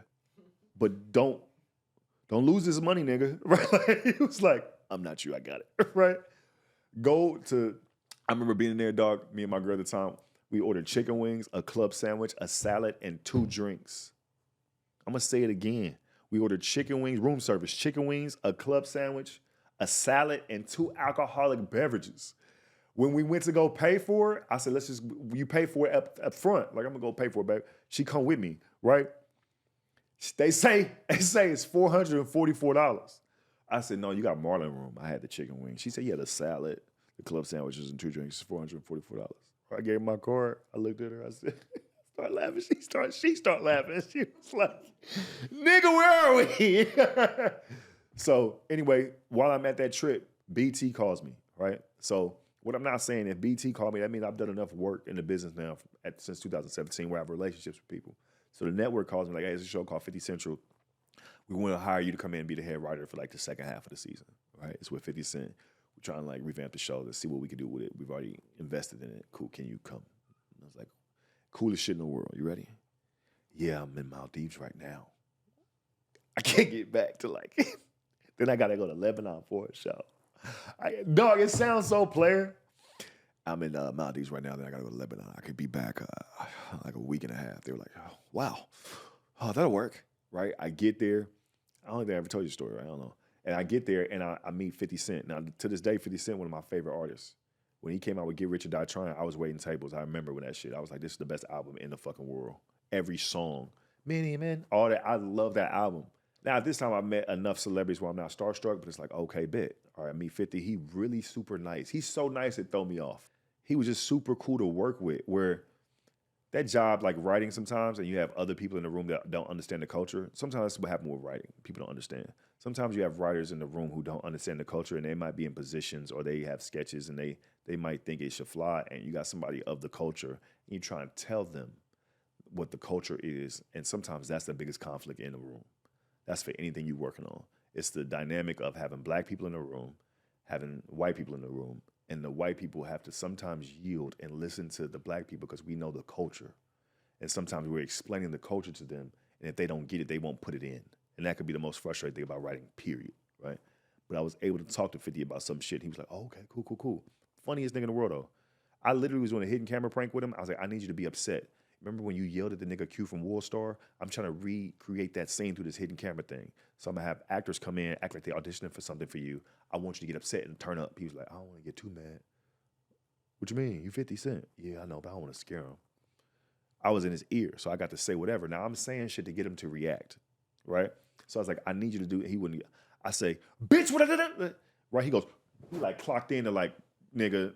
Speaker 1: but don't lose this money, nigga. Right? Like, he was like, I'm not you. I got it. Right? I remember being in there, dog, me and my girl at the time. We ordered chicken wings, a club sandwich, a salad, and 2 drinks. I'm going to say it again. We ordered chicken wings, room service, chicken wings, a club sandwich, a salad, and 2 alcoholic beverages. When we went to go pay for it, I said, you pay for it up front. Like, I'm going to go pay for it, babe. She come with me, right? They say it's $444. I said, no, you got Marlin room. I had the chicken wings. She said, yeah, the salad, the club sandwiches, and 2 drinks is $444. I gave her my card. I looked at her. I said, start laughing. She started laughing. She was like, nigga, where are we? So anyway, while I'm at that trip, BT calls me, right? So what I'm not saying, if BT called me, that means I've done enough work in the business now since 2017 where I have relationships with people. So the network calls me like, hey, there's a show called 50 Central. We want to hire you to come in and be the head writer for like the second half of the season, right? It's with 50 Cent. We're trying to like revamp the show to see what we can do with it. We've already invested in it. Cool, can you come? And I was like, coolest shit in the world. You ready? Yeah, I'm in Maldives right now. I can't get back to like, then I got to go to Lebanon for a show. Dog, it sounds so player. I'm in Maldives right now. Then I got to go to Lebanon. I could be back like a week and a half. They were like, oh, wow. Oh, that'll work, right? I get there. I don't think I ever told you the story, right? I don't know. And I get there and I meet 50 Cent. Now, to this day, 50 Cent, one of my favorite artists. When he came out with Get Rich or Die Trying, I was waiting tables. I remember when that shit. I was like, this is the best album in the fucking world. Every song. Man, all that. I love that album. Now, at this time, I met enough celebrities where I'm not starstruck, but it's like, okay, bet. All right, I meet 50. He really super nice. He's so nice it throw me off. He was just super cool to work with, where that job, like writing sometimes, and you have other people in the room that don't understand the culture. Sometimes that's what happens with writing. People don't understand. Sometimes you have writers in the room who don't understand the culture, and they might be in positions or they have sketches, and they might think it should fly, and you got somebody of the culture, and you try and tell them what the culture is, and sometimes that's the biggest conflict in the room. That's for anything you're working on. It's the dynamic of having black people in the room, having white people in the room, and the white people have to sometimes yield and listen to the black people because we know the culture. And sometimes we're explaining the culture to them, and if they don't get it, they won't put it in. And that could be the most frustrating thing about writing, period, right? But I was able to talk to 50 about some shit. He was like, oh, okay, cool. Funniest nigga in the world, though. I literally was doing a hidden camera prank with him. I was like, I need you to be upset. Remember when you yelled at the nigga Q from Worldstar? I'm trying to recreate that scene through this hidden camera thing. So I'm going to have actors come in, act like they're auditioning for something for you. I want you to get upset and turn up. He was like, I don't want to get too mad. What you mean? You 50 Cent? Yeah, I know, but I don't want to scare him. I was in his ear, so I got to say whatever. Now I'm saying shit to get him to react, right? So I was like, I need you to do it. He wouldn't. I say, bitch, what? Right? He goes, he like clocked into like, nigga,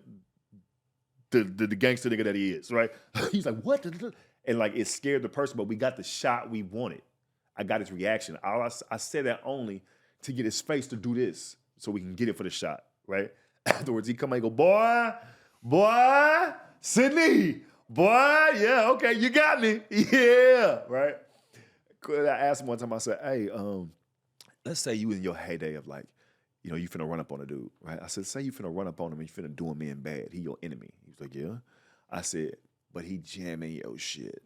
Speaker 1: the gangster nigga that he is, right? He's like, what? And like it scared the person, but we got the shot we wanted. I got his reaction. I said that only to get his face to do this so we can get it for the shot, right? Afterwards, he come and go, boy, Sydney, boy, yeah, okay, you got me. Yeah, right? I asked him one time, I said, hey, let's say you in your heyday of like, you finna run up on a dude, right? I said, say you finna run up on him and you finna do him in bad. He your enemy. He was like, yeah. I said, but he jamming your shit.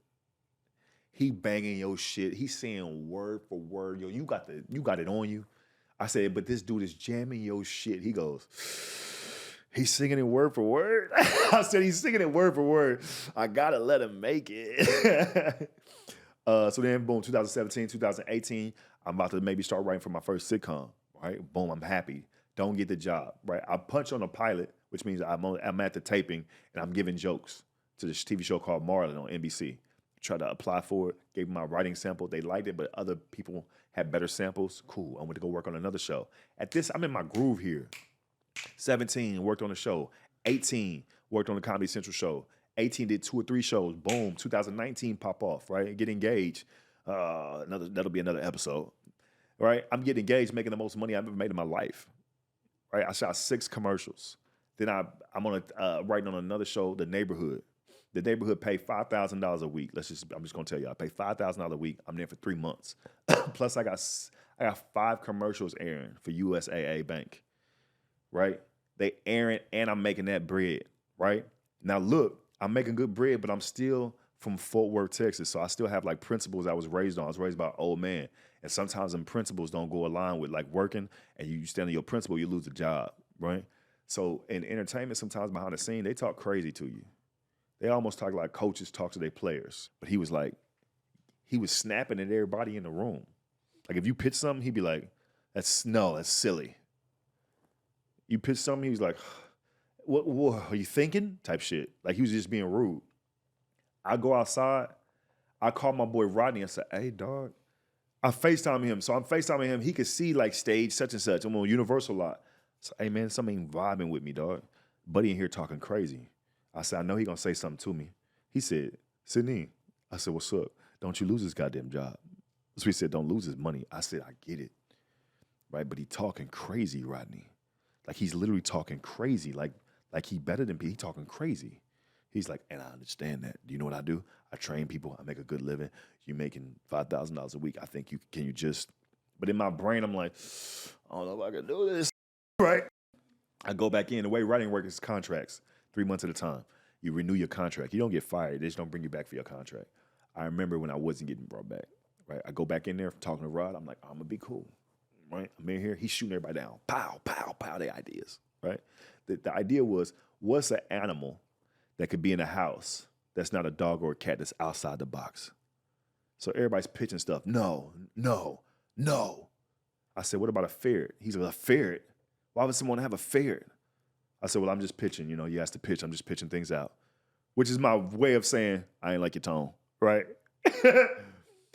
Speaker 1: He banging your shit. He saying word for word. Yo, you got it on you. I said, but this dude is jamming your shit. He goes, he's singing it word for word. I said, he's singing it word for word. I gotta let him make it. So then, boom, 2017, 2018, I'm about to maybe start writing for my first sitcom, right? Boom, I'm happy. Don't get the job, right? I punch on a pilot, which means I'm at the taping and I'm giving jokes to this TV show called Marlin on NBC. tried to apply for it, gave them my writing sample. They liked it, but other people had better samples. Cool. I went to go work on another show. At this, I'm in my groove here. 17, worked on the show. 18, worked on the Comedy Central show. 18, did 2 or 3 shows. Boom. 2019, pop off, right? Get engaged. That'll be another episode, right? I'm getting engaged, making the most money I've ever made in my life, right? I shot 6 commercials. Then I'm on writing on another show, The Neighborhood. The Neighborhood paid $5,000 a week. I'm just gonna tell you, I pay $5,000 a week. I'm there for 3 months. Plus, I got 5 commercials airing for USAA Bank, right? They airing, and I'm making that bread, right? Now look, I'm making good bread, but I'm still from Fort Worth, Texas, so I still have like principles I was raised on. I was raised by an old man, and sometimes them principles don't go along with like working, and you stand on your principle, you lose the job, right? So in entertainment, sometimes behind the scene, they talk crazy to you. They almost talk like coaches talk to their players. But he was snapping at everybody in the room. Like if you pitch something, he'd be like, that's silly. You pitch something, he was like, what are you thinking? Type shit. Like he was just being rude. I go outside, I call my boy Rodney and say, hey, dog. I FaceTime him. So I'm FaceTiming him. He could see like stage such and such. I'm on Universal a lot. So, hey, man, something ain't vibing with me, dog. Buddy in here talking crazy. I said, I know he gonna say something to me. He said, Sydney. I said, what's up? Don't you lose this goddamn job. So he said, don't lose his money. I said, I get it. Right? But he talking crazy, Rodney. Like he's literally talking crazy. Like he better than me. He talking crazy. He's like, and I understand that. Do you know what I do? I train people. I make a good living. You making $5,000 a week. I think can you just, but in my brain, I'm like, I don't know if I can do this. Right? I go back in. The way writing works is contracts, 3 months at a time. You renew your contract. You don't get fired. They just don't bring you back for your contract. I remember when I wasn't getting brought back, right? I go back in there talking to Rod. I'm like, I'm going to be cool, right? I'm in here. He's shooting everybody down. Pow, pow, pow, their ideas, right? The idea was, what's an animal that could be in a house that's not a dog or a cat that's outside the box? So everybody's pitching stuff. No. I said, what about a ferret? He's like, a ferret? Why would someone have a ferret? I said, well, I'm just pitching. You know, you asked to pitch. I'm just pitching things out, which is my way of saying I ain't like your tone, right?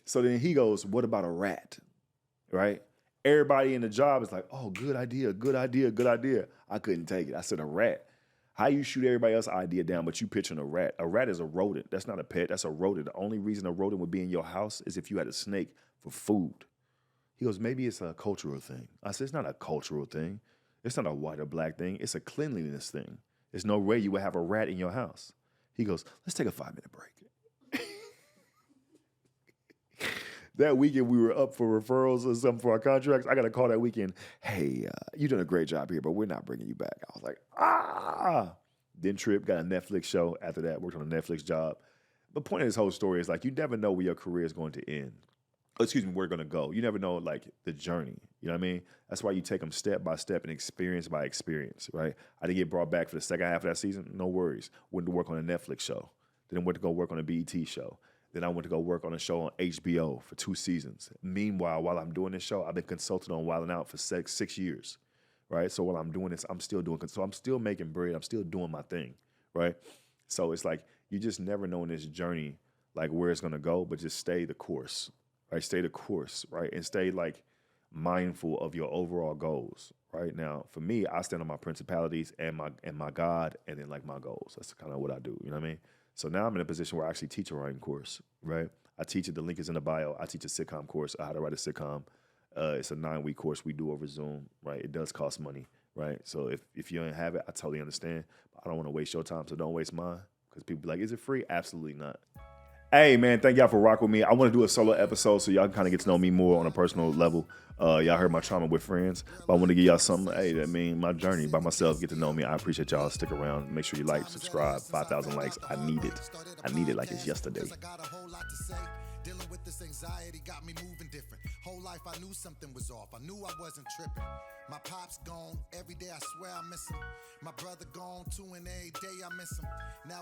Speaker 1: So then he goes, what about a rat, right? Everybody in the job is like, oh, good idea. I couldn't take it. I said, a rat. How you shoot everybody else's idea down, but you pitching a rat? A rat is a rodent. That's not a pet. That's a rodent. The only reason a rodent would be in your house is if you had a snake for food. He goes, maybe it's a cultural thing. I said, it's not a cultural thing. It's not a white or black thing. It's a cleanliness thing. There's no way you would have a rat in your house. He goes, let's take a 5-minute break. That weekend, we were up for referrals or something for our contracts. I got a call that weekend. Hey, you're doing a great job here, but we're not bringing you back. I was like, Then Trip got a Netflix show after that, worked on a Netflix job. The point of this whole story is like, you never know where your career is going to end. Where it's going to go. You never know, like, the journey. You know what I mean? That's why you take them step by step and experience by experience, right? I didn't get brought back for the second half of that season. No worries. Went to work on a Netflix show. Then went to go work on a BET show. Then I went to go work on a show on HBO for 2 seasons. Meanwhile, while I'm doing this show, I've been consulting on Wild 'N Out for 6 years, right? So while I'm doing this, I'm still doing, so I'm still making bread. I'm still doing my thing, right? So it's like, you just never know in this journey, like where it's going to go, but just stay the course, right? Stay the course, right? And stay like mindful of your overall goals, right? Now, for me, I stand on my principalities and my God, and then like my goals. That's kind of what I do, you know what I mean? So now I'm in a position where I actually teach a writing course, right? I teach it. The link is in the bio. I teach a sitcom course, how to write a sitcom. It's a 9-week course we do over Zoom, right? It does cost money, right? So if you don't have it, I totally understand. I don't want to waste your time, so don't waste mine. Because people be like, is it free? Absolutely not. Hey, man, thank y'all for rocking with me. I want to do a solo episode so y'all can kind of get to know me more on a personal level. Y'all heard my trauma with friends, but I want to give y'all something. Hey, that mean my journey by myself, get to know me. I appreciate y'all. Stick around. Make sure you like, subscribe. 5,000 likes. I need it like it's yesterday.
Speaker 2: Dealing with this anxiety got me moving different. Whole life I knew something was off. I knew I wasn't tripping. My pop's gone. Every day I swear I miss him. My brother gone too, and every day I miss him. Now